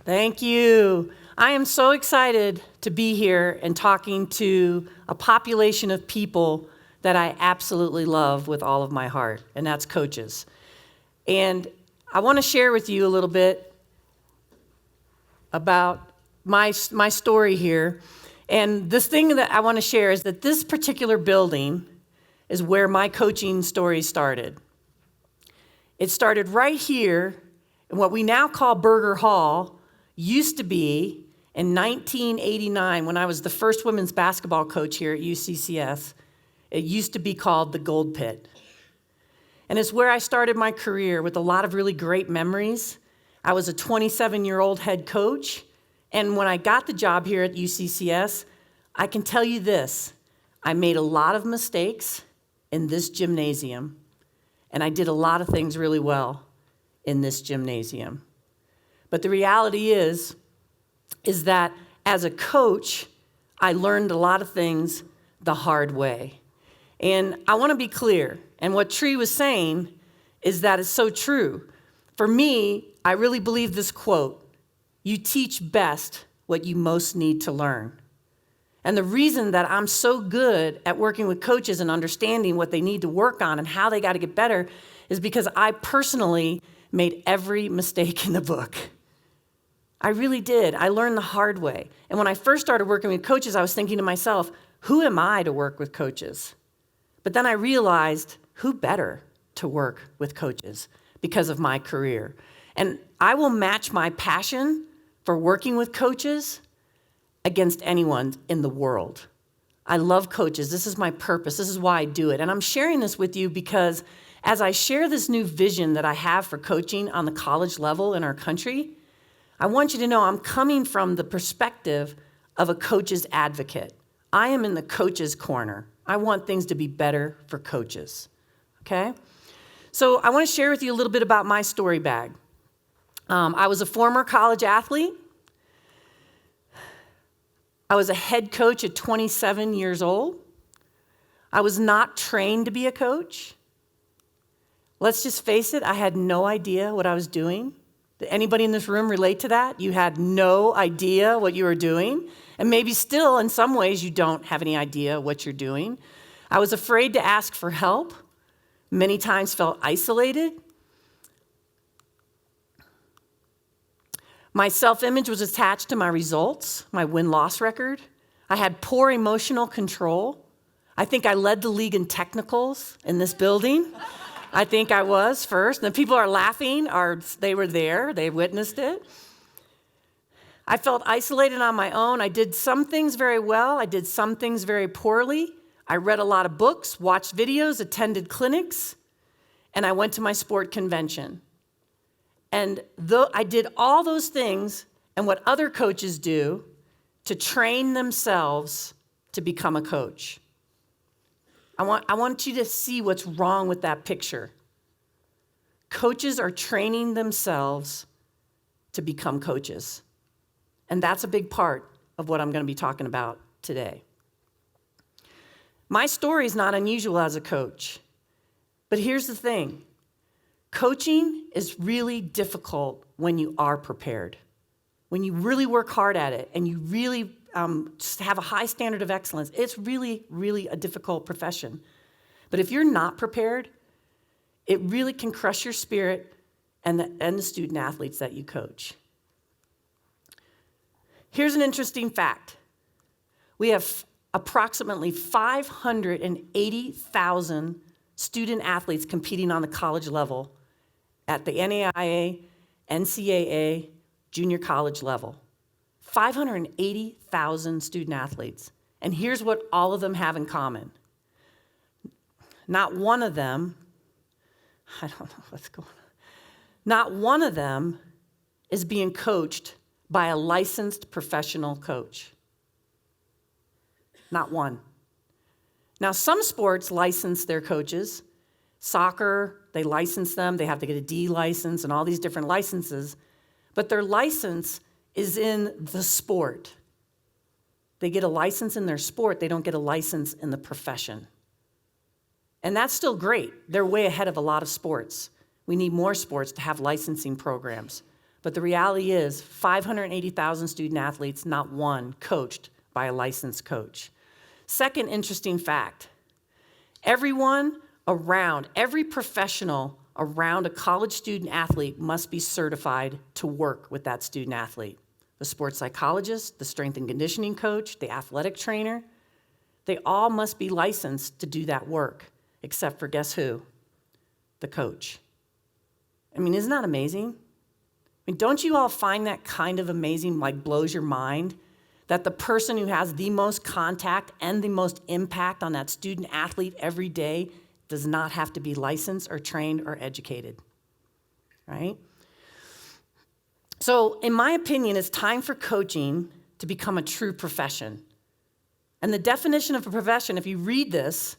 Thank you. I am so excited to be here and talking to a population of people that I absolutely love with all of my heart, and that's coaches. And I want to share with you a little bit about my story here. And this thing that I want to share is that this particular building is where my coaching story started. It started right here in what we now call Burger Hall. Used to be in 1989 when I was the first women's basketball coach here at UCCS. It used to be called the Gold Pit. And it's where I started my career with a lot of really great memories. I was a 27-year-old head coach. And when I got the job here at UCCS, I can tell you this, I made a lot of mistakes in this gymnasium, and I did a lot of things really well in this gymnasium. But the reality is that as a coach, I learned a lot of things the hard way. And I want to be clear, and what Tree was saying is that it's so true. For me, I really believe this quote, you teach best what you most need to learn. And the reason that I'm so good at working with coaches and understanding what they need to work on and how they got to get better is because I personally made every mistake in the book. I really did. I learned the hard way. And when I first started working with coaches, I was thinking to myself, who am I to work with coaches? But then I realized, who better to work with coaches because of my career? And I will match my passion for working with coaches against anyone in the world. I love coaches. This is my purpose. This is why I do it. And I'm sharing this with you because as I share this new vision that I have for coaching on the college level in our country, I want you to know I'm coming from the perspective of a coach's advocate. I am in the coach's corner. I want things to be better for coaches, okay? So I want to share with you a little bit about my story bag. I was a former college athlete. I was a head coach at 27 years old. I was not trained to be a coach. Let's just face it, I had no idea what I was doing. Did anybody in this room relate to that? You had no idea what you were doing, and maybe still in some ways you don't have any idea what you're doing. I was afraid to ask for help, many times felt isolated. My self-image was attached to my results, my win-loss record. I had poor emotional control. I think I led the league in technicals in this building. I think I was first. And the people are laughing, they were there, they witnessed it. I felt isolated on my own. I did some things very well. I did some things very poorly. I read a lot of books, watched videos, attended clinics, and I went to my sport convention. And I did all those things and what other coaches do to train themselves to become a coach. I want you to see what's wrong with that picture. Coaches are training themselves to become coaches. And that's a big part of what I'm going to be talking about today. My story is not unusual as a coach. But here's the thing. Coaching is really difficult when you are prepared. When you really work hard at it and you really have a high standard of excellence, it's really, really a difficult profession. But if you're not prepared, it really can crush your spirit and the student athletes that you coach. Here's an interesting fact. We have approximately 580,000 student athletes competing on the college level at the NAIA, NCAA, junior college level. 580,000 student athletes. And here's what all of them have in common. Not one of them, I don't know what's going on. Not one of them is being coached by a licensed professional coach. Not one. Now, some sports license their coaches. Soccer, they license them. They have to get a D license and all these different licenses. But their license is in the sport. They get a license in their sport. They don't get a license in the profession. And that's still great. They're way ahead of a lot of sports. We need more sports to have licensing programs. But the reality is 580,000 student athletes, not one coached by a licensed coach. Second interesting fact, every professional around a college student athlete must be certified to work with that student athlete. The sports psychologist, the strength and conditioning coach, the athletic trainer, they all must be licensed to do that work, except for guess who? The coach. I mean, isn't that amazing? I mean, don't you all find that kind of amazing, like blows your mind? That the person who has the most contact and the most impact on that student athlete every day does not have to be licensed or trained or educated, right? So in my opinion, it's time for coaching to become a true profession. And the definition of a profession, if you read this,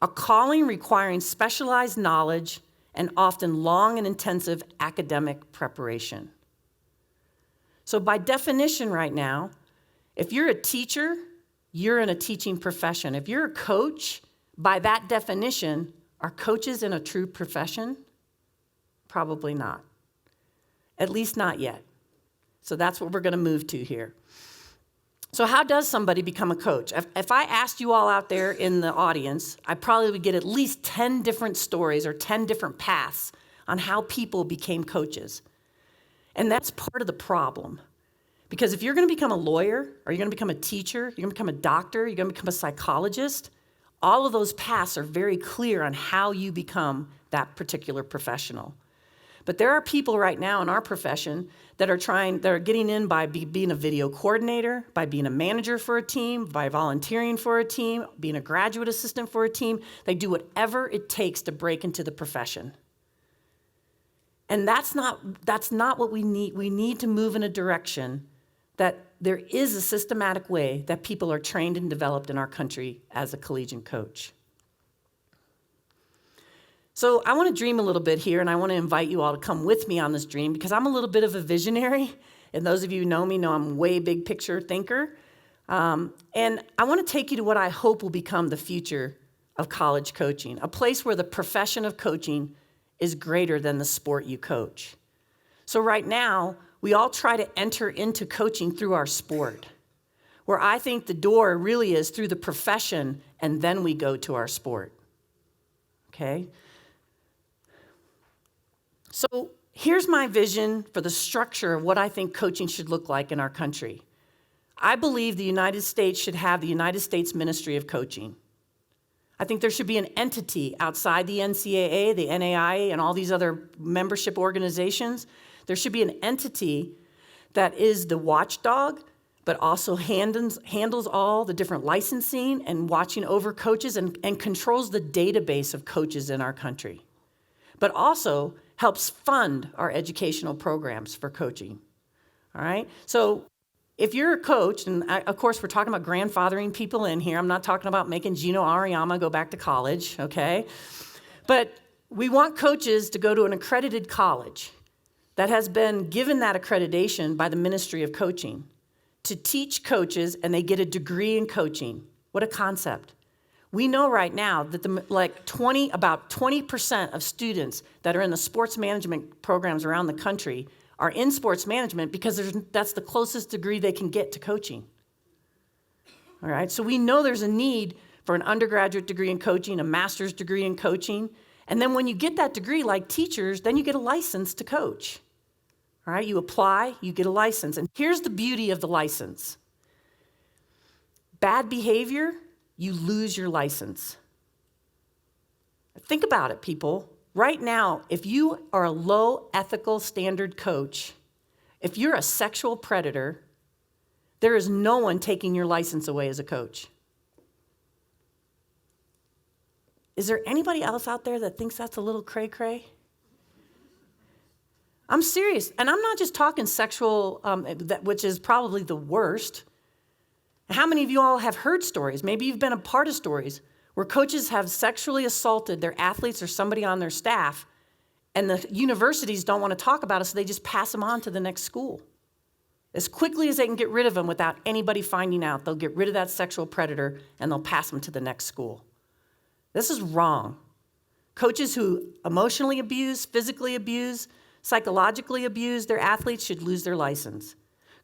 a calling requiring specialized knowledge and often long and intensive academic preparation. So by definition right now, if you're a teacher, you're in a teaching profession. If you're a coach, by that definition, are coaches in a true profession? Probably not. At least not yet. So that's what we're going to move to here. So how does somebody become a coach? If I asked you all out there in the audience, I probably would get at least 10 different stories or 10 different paths on how people became coaches. And that's part of the problem. Because if you're going to become a lawyer, or you're going to become a teacher, you're going to become a doctor, you're going to become a psychologist, all of those paths are very clear on how you become that particular professional. But there are people right now in our profession that are getting in by being a video coordinator, by being a manager for a team, by volunteering for a team, being a graduate assistant for a team. They do whatever it takes to break into the profession. And that's not what we need. We need to move in a direction that there is a systematic way that people are trained and developed in our country as a collegiate coach. So I want to dream a little bit here, and I want to invite you all to come with me on this dream because I'm a little bit of a visionary, and those of you who know me know I'm a way big picture thinker. And I want to take you to what I hope will become the future of college coaching, a place where the profession of coaching is greater than the sport you coach. So right now, we all try to enter into coaching through our sport, where I think the door really is through the profession, and then we go to our sport, okay? So here's my vision for the structure of what I think coaching should look like in our country. I believe the United States should have the United States Ministry of Coaching. I think there should be an entity outside the NCAA, the NAIA, and all these other membership organizations. There should be an entity that is the watchdog, but also handles all the different licensing and watching over coaches and controls the database of coaches in our country, but also helps fund our educational programs for coaching, all right? So if you're a coach, and of course we're talking about grandfathering people in here. I'm not talking about making Gino Auriemma go back to college, okay? But we want coaches to go to an accredited college that has been given that accreditation by the Ministry of Coaching to teach coaches, and they get a degree in coaching. What a concept. We know right now that about 20% of students that are in the sports management programs around the country are in sports management because that's the closest degree they can get to coaching. All right, so we know there's a need for an undergraduate degree in coaching, a master's degree in coaching, and then when you get that degree, like teachers, then you get a license to coach. All right, you apply, you get a license, and here's the beauty of the license. Bad behavior, you lose your license. Think about it, people. Right now, if you are a low ethical standard coach, if you're a sexual predator, there is no one taking your license away as a coach. Is there anybody else out there that thinks that's a little cray-cray? I'm serious, and I'm not just talking sexual, which is probably the worst. How many of you all have heard stories? Maybe you've been a part of stories where coaches have sexually assaulted their athletes or somebody on their staff, and the universities don't want to talk about it, so they just pass them on to the next school. As quickly as they can get rid of them without anybody finding out, they'll get rid of that sexual predator, and they'll pass them to the next school. This is wrong. Coaches who emotionally abuse, physically abuse, psychologically abuse their athletes should lose their license.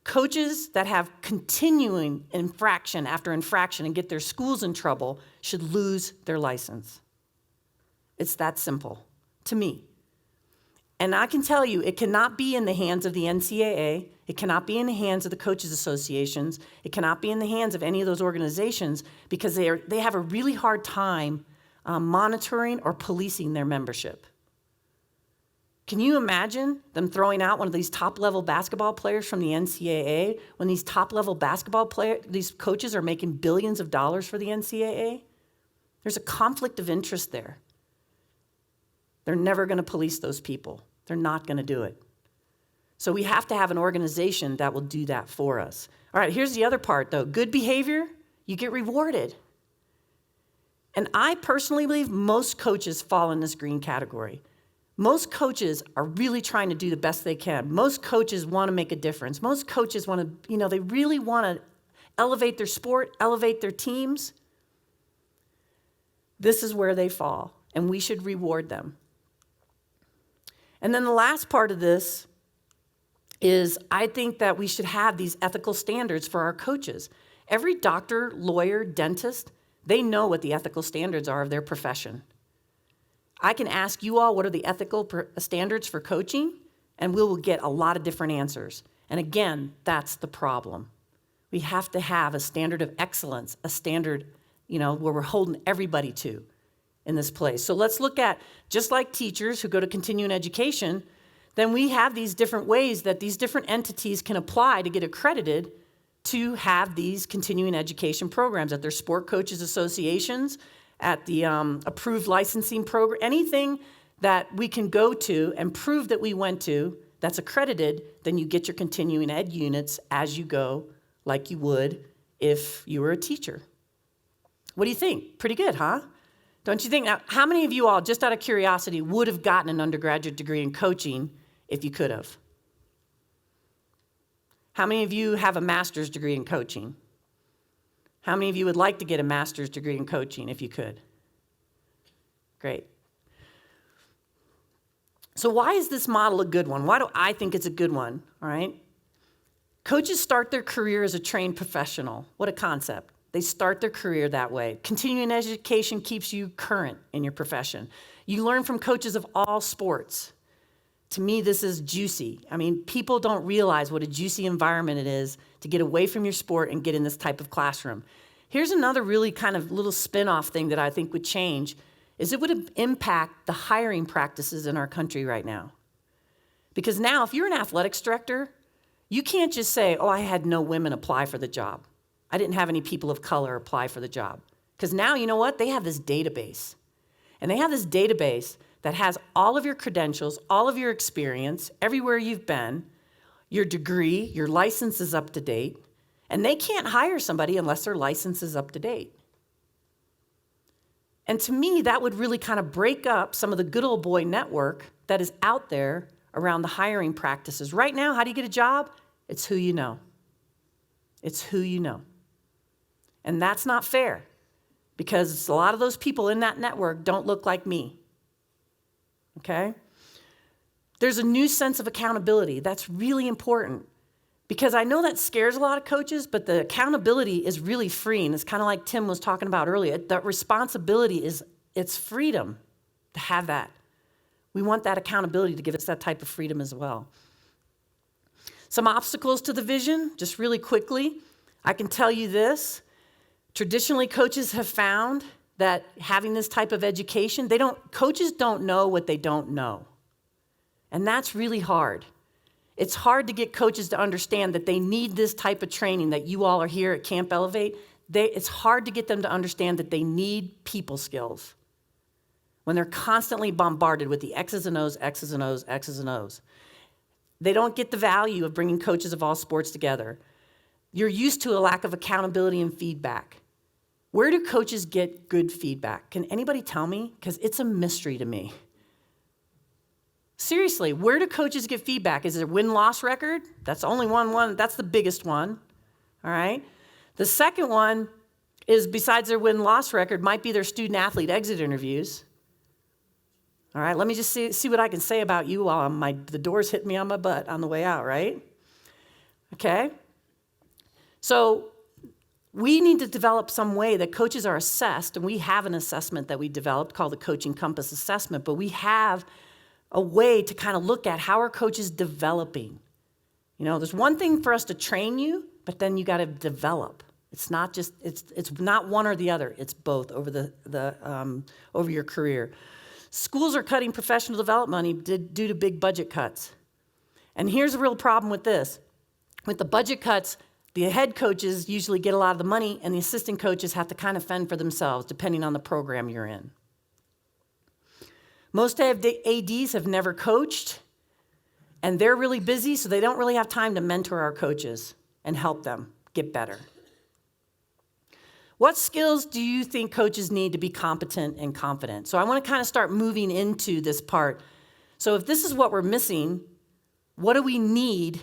Coaches that have continuing infraction after infraction and get their schools in trouble should lose their license. It's that simple to me. And I can tell you, it cannot be in the hands of the NCAA. It cannot be in the hands of the coaches associations. It cannot be in the hands of any of those organizations because they have a really hard time monitoring or policing their membership. Can you imagine them throwing out one of these top-level basketball players from the NCAA when these top-level basketball players, these coaches are making billions of dollars for the NCAA? There's a conflict of interest there. They're never going to police those people. They're not going to do it. So we have to have an organization that will do that for us. All right, here's the other part, though. Good behavior, you get rewarded. And I personally believe most coaches fall in this green category. Most coaches are really trying to do the best they can. Most coaches want to make a difference. Most coaches want to, they really want to elevate their sport, elevate their teams. This is where they fall, and we should reward them. And then the last part of this is I think that we should have these ethical standards for our coaches. Every doctor, lawyer, dentist, they know what the ethical standards are of their profession. I can ask you all what are the ethical standards for coaching, and we will get a lot of different answers. And again, that's the problem. We have to have a standard of excellence, a standard, where we're holding everybody to in this place. So let's look at, just like teachers who go to continuing education, then we have these different ways that these different entities can apply to get accredited to have these continuing education programs at their sport coaches associations, at the approved licensing program, anything that we can go to and prove that we went to that's accredited, then you get your continuing ed units as you go, like you would if you were a teacher. What do you think? Pretty good, huh? Don't you think? Now, how many of you all, just out of curiosity, would have gotten an undergraduate degree in coaching if you could have? How many of you have a master's degree in coaching? How many of you would like to get a master's degree in coaching if you could? Great. So why is this model a good one? Why do I think it's a good one? All right. Coaches start their career as a trained professional. What a concept. They start their career that way. Continuing education keeps you current in your profession. You learn from coaches of all sports. To me, this is juicy. People don't realize what a juicy environment it is to get away from your sport and get in this type of classroom. Here's another really kind of little spin-off thing that I think would change, is it would impact the hiring practices in our country right now. Because now, if you're an athletics director, you can't just say, I had no women apply for the job. I didn't have any people of color apply for the job. Because now, you know what? They have this database. And they have this database that has all of your credentials, all of your experience, everywhere you've been, your degree, your license is up to date, and they can't hire somebody unless their license is up to date. And to me, that would really kind of break up some of the good old boy network that is out there around the hiring practices. Right now, how do you get a job? It's who you know. It's who you know. And that's not fair because a lot of those people in that network don't look like me. Okay? There's a new sense of accountability. That's really important because I know that scares a lot of coaches, but the accountability is really freeing. It's kind of like Tim was talking about earlier. The responsibility it's freedom to have that. We want that accountability to give us that type of freedom as well. Some obstacles to the vision, just really quickly. I can tell you this. Traditionally, coaches have found that having this type of education, coaches don't know what they don't know. And that's really hard. It's hard to get coaches to understand that they need this type of training that you all are here at Camp Elevate. It's hard to get them to understand that they need people skills when they're constantly bombarded with the X's and O's, X's and O's, X's and O's. They don't get the value of bringing coaches of all sports together. You're used to a lack of accountability and feedback. Where do coaches get good feedback? Can anybody tell me? Because it's a mystery to me. Seriously, where do coaches get feedback? Is it a win-loss record? That's only one. That's the biggest one. All right. The second one is, besides their win-loss record, might be their student-athlete exit interviews. All right, let me just see what I can say about you while the doors hit me on my butt on the way out, right? Okay? So we need to develop some way that coaches are assessed, and we have an assessment that we developed called the Coaching Compass Assessment, but we have a way to kind of look at how are coaches developing. You know, there's one thing for us to train you, but then you got to develop. It's not just, it's not one or the other, it's both over over your career. Schools are cutting professional development money due to big budget cuts. And here's a real problem with this. With the budget cuts, the head coaches usually get a lot of the money, and the assistant coaches have to kind of fend for themselves, depending on the program you're in. Most ADs have never coached, and they're really busy, so they don't really have time to mentor our coaches and help them get better. What skills do you think coaches need to be competent and confident? So I want to kind of start moving into this part. So if this is what we're missing, what do we need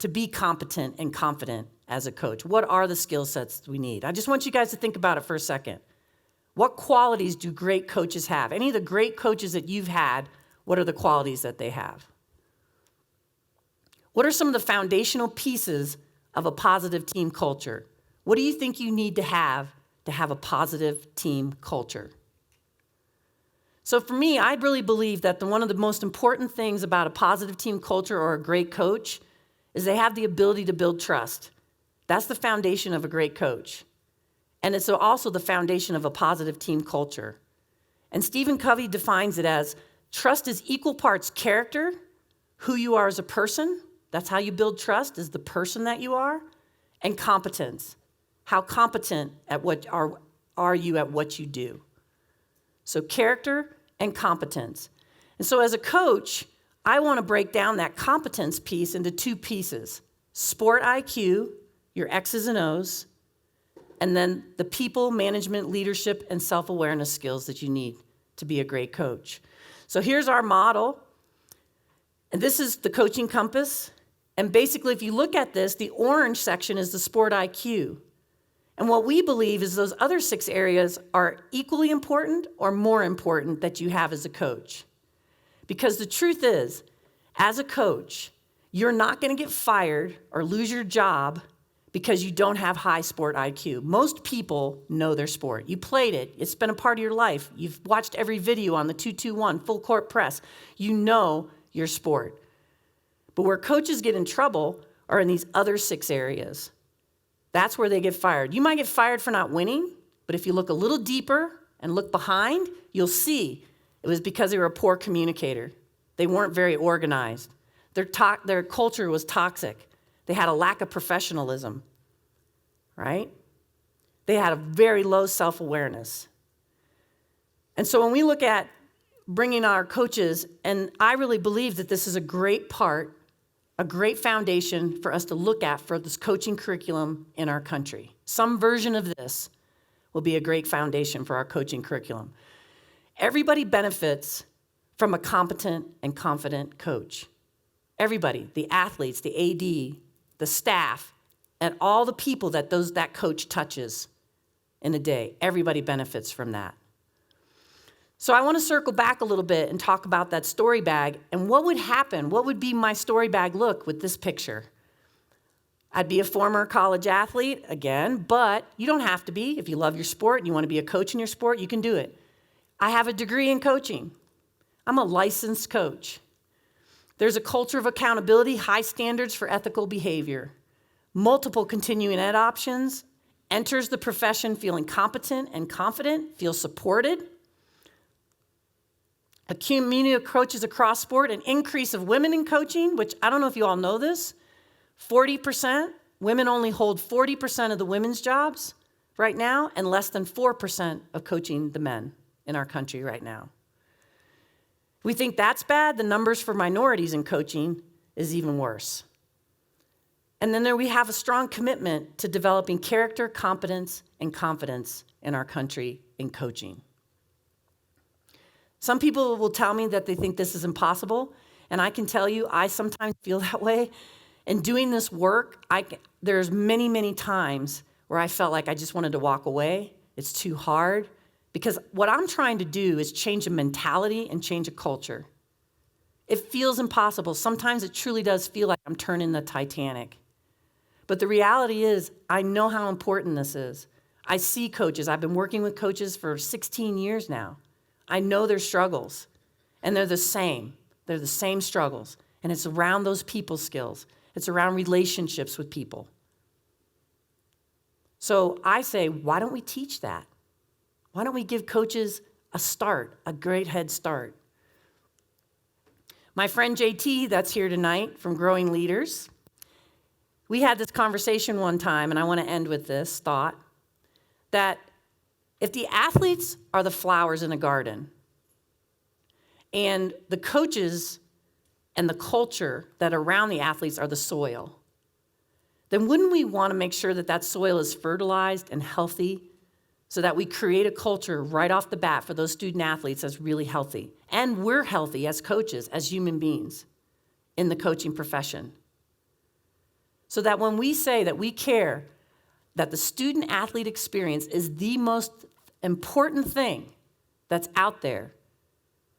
to be competent and confident as a coach? What are the skill sets we need? I just want you guys to think about it for a second. What qualities do great coaches have? Any of the great coaches that you've had, what are the qualities that they have? What are some of the foundational pieces of a positive team culture? What do you think you need to have a positive team culture? So for me, I really believe that one of the most important things about a positive team culture or a great coach is they have the ability to build trust. That's the foundation of a great coach. And it's also the foundation of a positive team culture. And Stephen Covey defines it as trust is equal parts character, who you are as a person. That's how you build trust, is the person that you are, and competence. How competent at what are you at what you do? So character and competence. And so as a coach, I want to break down that competence piece into two pieces. Sport IQ, your X's and O's, and then the people, management, leadership, and self-awareness skills that you need to be a great coach. So here's our model. And this is the coaching compass. And basically, if you look at this, the orange section is the sport IQ. And what we believe is those other 6 areas are equally important or more important that you have as a coach. Because the truth is, as a coach, you're not going to get fired or lose your job because you don't have high sport IQ. Most people know their sport. You played it. It's been a part of your life. You've watched every video on the 221, full court press. You know your sport. But where coaches get in trouble are in these other 6 areas. That's where they get fired. You might get fired for not winning, but if you look a little deeper and look behind, you'll see it was because they were a poor communicator. They weren't very organized. Their culture was toxic. They had a lack of professionalism, right? They had a very low self-awareness. And so when we look at bringing our coaches, and I really believe that this is a great part, a great foundation for us to look at for this coaching curriculum in our country. Some version of this will be a great foundation for our coaching curriculum. Everybody benefits from a competent and confident coach. Everybody, the athletes, the AD, the staff, and all the people that coach touches in a day. Everybody benefits from that. So I want to circle back a little bit and talk about that story bag and what would happen, what would be my story bag look with this picture. I'd be a former college athlete, again, but you don't have to be. If you love your sport and you want to be a coach in your sport, you can do it. I have a degree in coaching. I'm a licensed coach. There's a culture of accountability, high standards for ethical behavior. Multiple continuing ed options, enters the profession feeling competent and confident, feels supported. A community of coaches across sport, an increase of women in coaching, which I don't know if you all know this, 40%. Women only hold 40% of the women's jobs right now, and less than 4% of coaching the men in our country right now. We think that's bad. The numbers for minorities in coaching is even worse. And then we have a strong commitment to developing character, competence, and confidence in our country in coaching. Some people will tell me that they think this is impossible, and I can tell you I sometimes feel that way. In doing this work, there's many, many times where I felt like I just wanted to walk away. It's too hard. Because what I'm trying to do is change a mentality and change a culture. It feels impossible. Sometimes it truly does feel like I'm turning the Titanic. But the reality is, I know how important this is. I see coaches. I've been working with coaches for 16 years now. I know their struggles, and they're the same. They're the same struggles, and it's around those people skills. It's around relationships with people. So I say, why don't we teach that? Why don't we give coaches a start, a great head start? My friend JT, that's here tonight from Growing Leaders, we had this conversation one time, and I want to end with this thought, that if the athletes are the flowers in a garden, and the coaches and the culture that are around the athletes are the soil, then wouldn't we want to make sure that that soil is fertilized and healthy so that we create a culture right off the bat for those student athletes that's really healthy? And we're healthy as coaches, as human beings in the coaching profession. So that when we say that we care that the student athlete experience is the most important thing that's out there,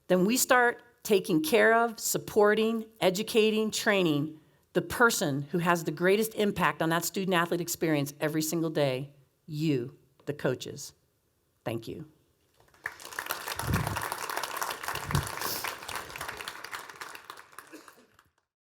then we start taking care of, supporting, educating, training the person who has the greatest impact on that student athlete experience every single day, you, the coaches. Thank you.